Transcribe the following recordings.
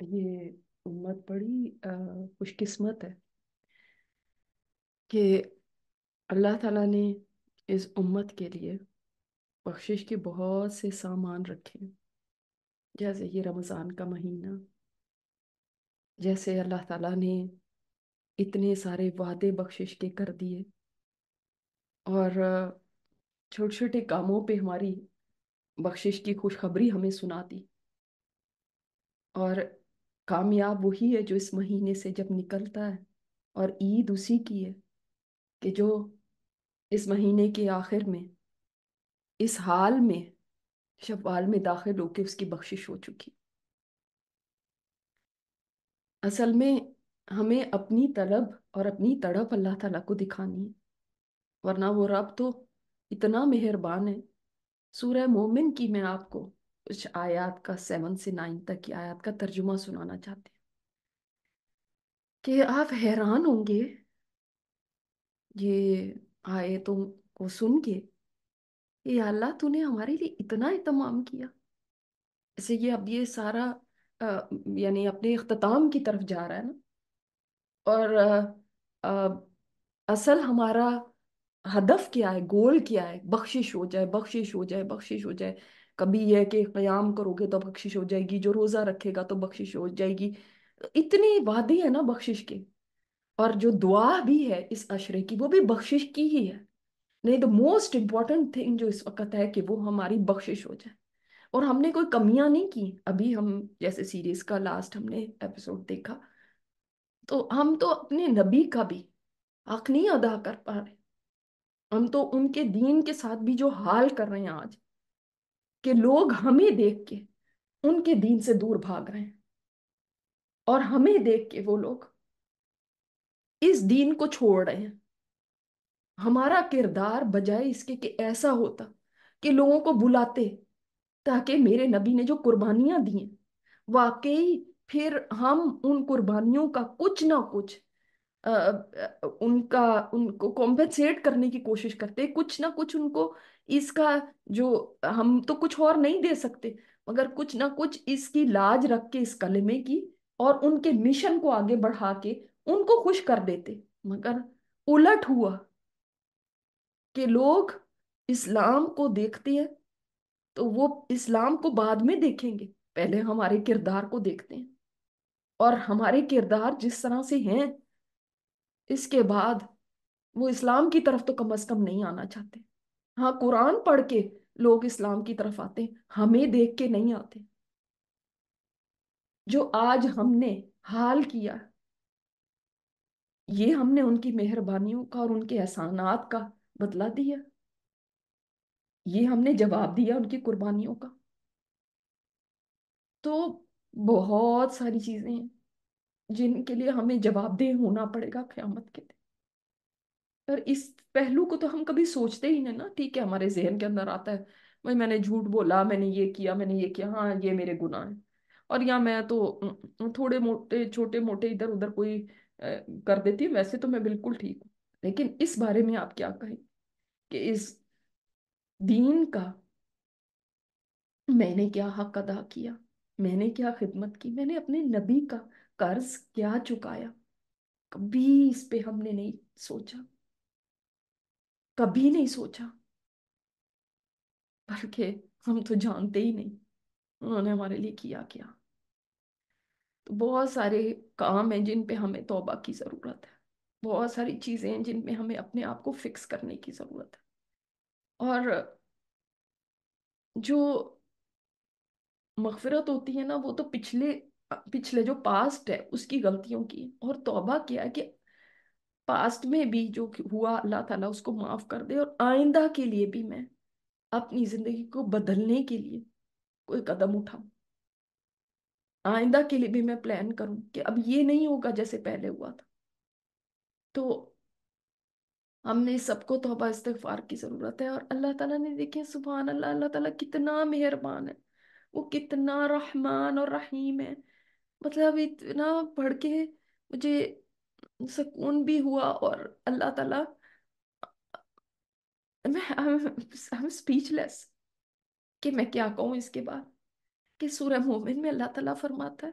یہ امت بڑی خوش قسمت ہے کہ اللہ تعالیٰ نے اس امت کے لیے بخشش کے بہت سے سامان رکھے ہیں۔ جیسے یہ رمضان کا مہینہ، جیسے اللہ تعالیٰ نے اتنے سارے وعدے بخشش کے کر دیے، اور چھوٹے چھوٹے کاموں پہ ہماری بخشش کی خوشخبری ہمیں سنا دی۔ اور کامیاب وہی ہے جو اس مہینے سے جب نکلتا ہے، اور عید اسی کی ہے کہ جو اس مہینے کے آخر میں اس حال میں شوال میں داخل ہو کے اس کی بخشش ہو چکی۔ اصل میں ہمیں اپنی طلب اور اپنی تڑپ اللہ تعالیٰ کو دکھانی ہے، ورنہ وہ رب تو اتنا مہربان ہے۔ سورہ مومن کی میں آپ کو کچھ آیات کا 7 سے 9 تک کی آیات کا ترجمہ سنانا چاہتے ہیں کہ آپ حیران ہوں گے یہ آیتوں کو سن کے کہ یا اللہ تو نے ہمارے لیے اتنا اہتمام کیا۔ اسے یہ اب یہ سارا آ، یعنی اپنے اختتام کی طرف جا رہا ہے نا، اور آ، اصل ہمارا ہدف کیا ہے، گول کیا ہے؟ بخشش ہو جائے، بخشش ہو جائے، بخشش ہو جائے۔ کبھی یہ کہ قیام کرو گے تو بخشش ہو جائے گی، جو روزہ رکھے گا تو بخشش ہو جائے گی۔ اتنی وعدے ہیں نا بخشش کے، اور جو دعا بھی ہے اس عشرے کی وہ بھی بخشش کی ہی ہے۔ نہیں، تو موسٹ امپورٹنٹ تھنگ جو اس وقت ہے کہ وہ ہماری بخشش ہو جائے۔ اور ہم نے کوئی کمیاں نہیں کی۔ ابھی ہم جیسے سیریز کا لاسٹ ہم نے ایپیسوڈ دیکھا، تو ہم تو اپنے نبی کا بھی حق نہیں ادا کر پا رہے۔ ہم تو ان کے دین کے ساتھ بھی جو حال کر رہے ہیں آج، کہ لوگ ہمیں دیکھ کے ان کے دین سے دور بھاگ رہے ہیں، اور ہمیں دیکھ کے وہ لوگ اس دین کو چھوڑ رہے ہیں۔ ہمارا کردار بجائے اس کے کہ ایسا ہوتا کہ لوگوں کو بلاتے تاکہ میرے نبی نے جو قربانیاں دی ہیں واقعی، پھر ہم ان قربانیوں کا کچھ نہ کچھ ان کو کمپنسیٹ کرنے کی کوشش کرتے، کچھ نہ کچھ ان کو اس کا جو ہم تو کچھ اور نہیں دے سکتے، مگر کچھ نہ کچھ اس کی لاج رکھ کے اس کلمے کی، اور ان کے مشن کو آگے بڑھا کے ان کو خوش کر دیتے۔ مگر الٹ ہوا کہ لوگ اسلام کو دیکھتے ہیں تو وہ اسلام کو بعد میں دیکھیں گے، پہلے ہمارے کردار کو دیکھتے ہیں، اور ہمارے کردار جس طرح سے ہیں اس کے بعد وہ اسلام کی طرف تو کم از کم نہیں آنا چاہتے۔ ہاں، قرآن پڑھ کے لوگ اسلام کی طرف آتے ہیں، ہمیں دیکھ کے نہیں آتے۔ جو آج ہم نے حال کیا، یہ ہم نے ان کی مہربانیوں کا اور ان کے احسانات کا بدلہ دیا، یہ ہم نے جواب دیا ان کی قربانیوں کا۔ تو بہت ساری چیزیں ہیں جن کے لیے ہمیں جواب دہ ہونا پڑے گا قیامت کے دن۔ اور اس پہلو کو تو ہم کبھی سوچتے ہی نہیں نا۔ ٹھیک ہے، ہمارے ذہن کے اندر آتا ہے بھائی میں نے جھوٹ بولا، میں نے یہ کیا، میں نے یہ کیا، ہاں یہ میرے گناہ ہیں، اور یا میں تو تھوڑے موٹے چھوٹے موٹے ادھر ادھر کوئی کر دیتی ہوں، ویسے تو میں بالکل ٹھیک ہوں۔ لیکن اس بارے میں آپ کیا کہیں کہ اس دین کا میں نے کیا حق ادا کیا، میں نے کیا خدمت کی، میں نے اپنے نبی کا قرض کیا چکایا؟ کبھی اس پہ ہم نے نہیں سوچا، کبھی نہیں سوچا، بلکہ ہم تو جانتے ہی نہیں انہوں نے ہمارے لیے کیا کیا۔ تو بہت سارے کام ہیں جن پہ ہمیں توبہ کی ضرورت ہے، بہت ساری چیزیں ہیں جن پہ ہمیں اپنے آپ کو فکس کرنے کی ضرورت ہے، اور جو مغفرت ہوتی ہے نا وہ تو پچھلے جو پاسٹ ہے اس کی غلطیوں کی، اور توبہ کیا ہے کہ پاسٹ میں بھی جو ہوا اللہ تعالیٰ اس کو معاف کر دے، اور آئندہ کے لیے بھی میں اپنی زندگی کو بدلنے کے لیے کوئی قدم اٹھاؤں۔ آئندہ کے لیے بھی میں پلان کروں کہ اب یہ نہیں ہوگا جیسے پہلے ہوا تھا۔ تو ہم نے سب کو توبہ استغفار کی ضرورت ہے، اور اللہ تعالیٰ نے دیکھیں سبحان اللہ، اللہ تعالیٰ کتنا مہربان ہے، وہ کتنا رحمان اور رحیم ہے۔ مطلب اتنا پڑھ کے مجھے سکون بھی ہوا، اور اللہ تعالیٰ I'm speechless کہ میں کیا کہوں اس کے بعد، کہ سورہ مومن میں اللہ تعالیٰ فرماتا ہے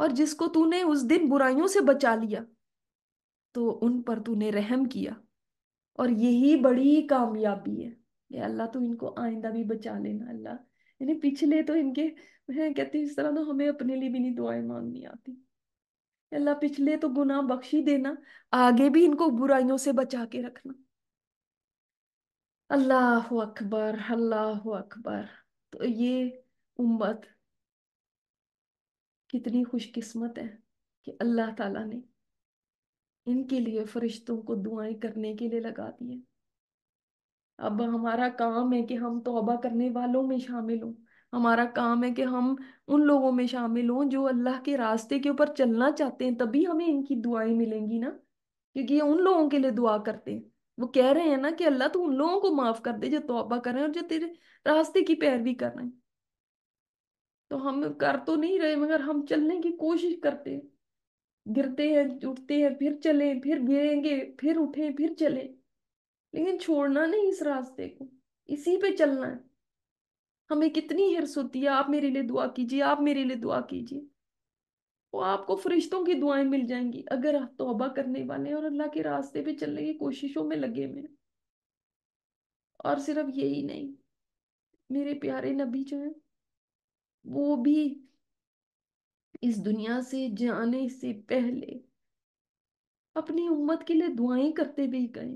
اور جس کو تُونے اس دن برائیوں سے بچا لیا تو ان پر تُونے رحم کیا، اور یہی بڑی کامیابی ہے کہ اللہ تو ان کو آئندہ بھی بچا لینا اللہ، یعنی پچھلے تو ان کے، میں کہتی ہوں اس طرح تو ہمیں اپنے لیے بھی نہیں دعائیں مانگنی آتی، اللہ پچھلے تو گناہ بخشی دینا، آگے بھی ان کو برائیوں سے بچا کے رکھنا۔ اللہ اکبر، اللہ اکبر۔ تو یہ امت کتنی خوش قسمت ہے کہ اللہ تعالیٰ نے ان کے لیے فرشتوں کو دعائیں کرنے کے لیے لگا دیے۔ اب ہمارا کام ہے کہ ہم توبہ کرنے والوں میں شامل ہوں، ہمارا کام ہے کہ ہم ان لوگوں میں شامل ہوں جو اللہ کے راستے کے اوپر چلنا چاہتے ہیں، تبھی ہمیں ان کی دعائیں ملیں گی نا، کیونکہ یہ ان لوگوں کے لیے دعا کرتے ہیں۔ وہ کہہ رہے ہیں نا کہ اللہ تو ان لوگوں کو معاف کر دے جو توبہ کر رہے ہیں اور جو تیرے راستے کی پیروی کر رہے ہیں۔ تو ہم کر تو نہیں رہے مگر ہم چلنے کی کوشش کرتے ہیں، گرتے ہیں اٹھتے ہیں پھر چلیں، پھر گریں گے پھر اٹھیں پھر چلیں، لیکن چھوڑنا نہیں اس راستے کو، اسی پہ چلنا ہے۔ ہمیں کتنی ہرس ہوتی ہے، آپ میرے لیے دعا کیجیے، آپ میرے لیے دعا کیجیے، وہ آپ کو فرشتوں کی دعائیں مل جائیں گی اگر آپ توبہ کرنے والے ہیں اور اللہ کے راستے پہ چلنے کی کوششوں میں لگے ہوئے ہیں۔ اور صرف یہی نہیں، میرے پیارے نبی جو ہیں وہ بھی اس دنیا سے جانے سے پہلے اپنی امت کے لیے دعائیں کرتے بھی گئے۔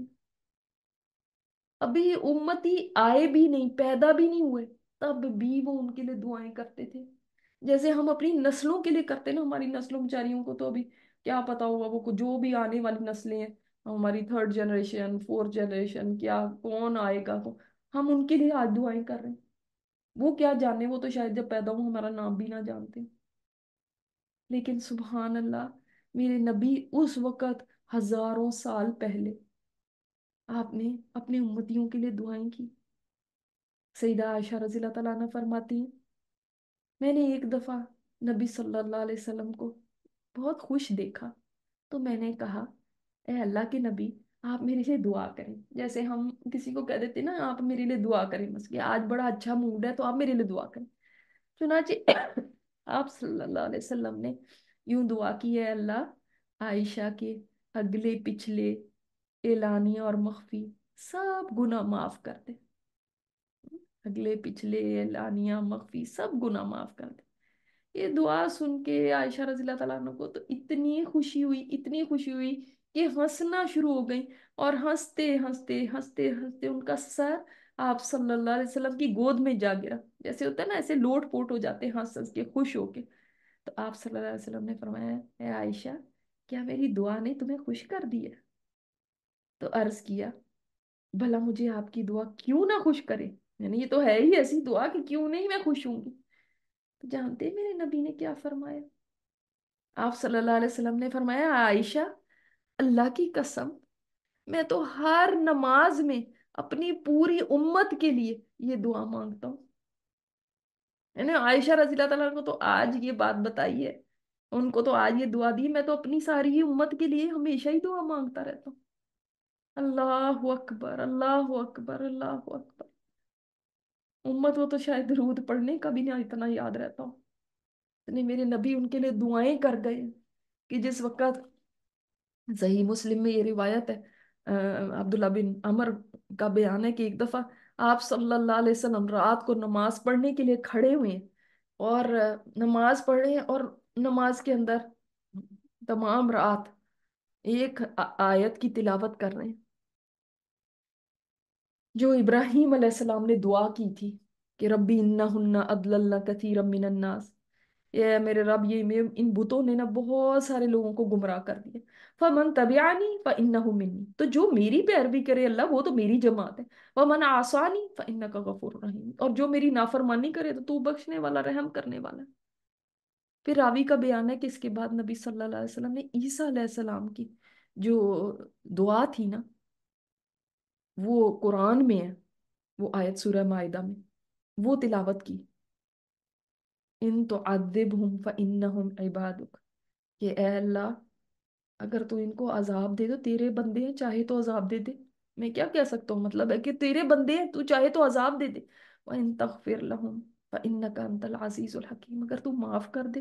ابھی امتی آئے بھی نہیں، پیدا بھی نہیں ہوئے، تب بھی وہ ان کے لیے دعائیں کرتے تھے، جیسے ہم اپنی نسلوں کے لیے کرتے نا۔ ہماری نسلوں بیچاریوں کو تو ابھی کیا پتا ہوگا، وہ جو بھی آنے والی نسلیں ہیں، ہماری تھرڈ جنریشن فورتھ جنریشن، کیا کون آئے گا، ہم ان کے لیے آج دعائیں کر رہے ہیں۔ وہ کیا جانے، وہ تو شاید جب پیدا ہو ہمارا نام بھی نہ جانتے، لیکن سبحان اللہ، میرے نبی اس وقت ہزاروں سال پہلے آپ نے اپنے امتیوں کے لیے دعائیں کی۔ سیدہ عائشہ رضی اللہ تعالیٰ عنہ فرماتی ہیں، میں نے ایک دفعہ نبی صلی اللہ علیہ وسلم کو بہت خوش دیکھا، تو میں نے کہا اے اللہ کے نبی، آپ میرے لیے دعا کریں، جیسے ہم کسی کو کہہ دیتے نا آپ میرے لیے دعا کریں، بس کہ آج بڑا اچھا موڈ ہے تو آپ میرے لیے دعا کریں۔ چنانچہ آپ صلی اللہ علیہ وسلم نے یوں دعا کی ہے، اللہ عائشہ کے اگلے پچھلے اعلانیہ اور مخفی سب گناہ معاف کر دے، اگلے پچھلے اعلانیہ مخفی سب گناہ معاف کر دے۔ یہ دعا سن کے عائشہ رضی اللہ تعالیٰ عنہ کو تو اتنی خوشی ہوئی، اتنی خوشی ہوئی کہ ہنسنا شروع ہو گئی، اور ہنستے ہنستے ہنستے ہنستے ان کا سر آپ صلی اللہ علیہ وسلم کی گود میں جا گرا، جیسے ہوتا ہے نا ایسے لوٹ پوٹ ہو جاتے ہیں ہنس ہنس کے خوش ہو کے۔ تو آپ صلی اللہ علیہ وسلم نے فرمایا اے عائشہ، کیا میری دعا نے تمہیں خوش کر دیا؟ تو عرض کیا بھلا مجھے آپ کی دعا کیوں نہ خوش کرے، یعنی یہ تو ہے ہی ایسی دعا کہ کیوں نہیں میں خوش ہوں گی۔ تو جانتے ہیں میرے نبی نے کیا فرمایا؟ آپ صلی اللہ علیہ وسلم نے فرمایا عائشہ، اللہ کی قسم، میں تو ہر نماز میں اپنی پوری امت کے لیے یہ دعا مانگتا ہوں۔ یعنی عائشہ رضی اللہ تعالیٰ کو تو آج یہ بات بتائی ہے، ان کو تو آج یہ دعا دی، میں تو اپنی ساری امت کے لیے ہمیشہ ہی دعا مانگتا رہتا ہوں۔ اللہ اکبر، اللہ اکبر، اللہ اکبر۔ امت وہ تو شاید درود پڑھنے کا بھی نہیں اتنا یاد رہتا ہوں، اتنے میرے نبی ان کے لیے دعائیں کر گئے کہ جس وقت صحیح مسلم میں یہ روایت ہے، عبداللہ بن عمر کا بیان ہے کہ ایک دفعہ آپ صلی اللہ علیہ وسلم رات کو نماز پڑھنے کے لیے کھڑے ہوئے ہیں، اور نماز پڑھ رہے ہیں، اور نماز کے اندر تمام رات ایک آیت کی تلاوت کر رہے ہیں جو ابراہیم علیہ السلام نے دعا کی تھی کہ ربی انہن اضللن کثیرا من الناس، یہ میرے رب، ان بتوں نے نا بہت سارے لوگوں کو گمراہ کر دیا، فمن تبعنی فانہ منی، تو جو میری پیروی کرے اللہ وہ تو میری جماعت ہے، ومن عصانی فانک غفور رحیم، اور جو میری نافرمانی کرے تو بخشنے والا رحم کرنے والا ہے۔ پھر راوی کا بیان ہے کہ اس کے بعد نبی صلی اللہ علیہ وسلم نے عیسیٰ علیہ السلام کی جو دعا تھی نا، وہ قرآن میں ہے، وہ آیت سورہ مائدہ میں وہ تلاوت کی، ان تعذبہم فانہم عبادک، کہ اے اللہ اگر تو ان کو عذاب دے، تو تیرے بندے ہیں، چاہے تو عذاب دے دے، میں کیا کہہ سکتا ہوں، مطلب ہے کہ تیرے بندے ہیں، تو چاہے تو عذاب دے دے، وَإِن تَغْفِرْ لَهُمْ فَإِنَّكَ أَنْتَ الْعَزِيزُ الْحَكِيمُ، اگر تو معاف کر دے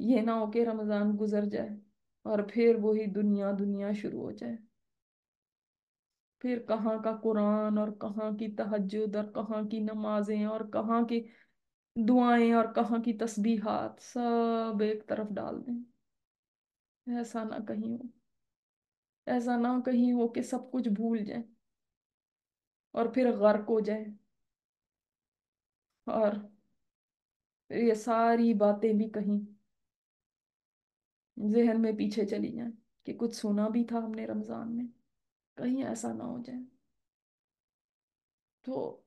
یہ نہ ہو کہ رمضان گزر جائے اور پھر وہی دنیا دنیا شروع ہو جائے، پھر کہاں کا قرآن اور کہاں کی تہجد اور کہاں کی نمازیں اور کہاں کی دعائیں اور کہاں کی تسبیحات سب ایک طرف ڈال دیں۔ ایسا نہ کہیں ہو، ایسا نہ کہیں ہو کہ سب کچھ بھول جائیں اور پھر غرق ہو جائیں، اور پھر یہ ساری باتیں بھی کہیں ذہن میں پیچھے چلی جائیں کہ کچھ سنا بھی تھا ہم نے رمضان میں، کہیں ایسا نہ ہو جائے۔ تو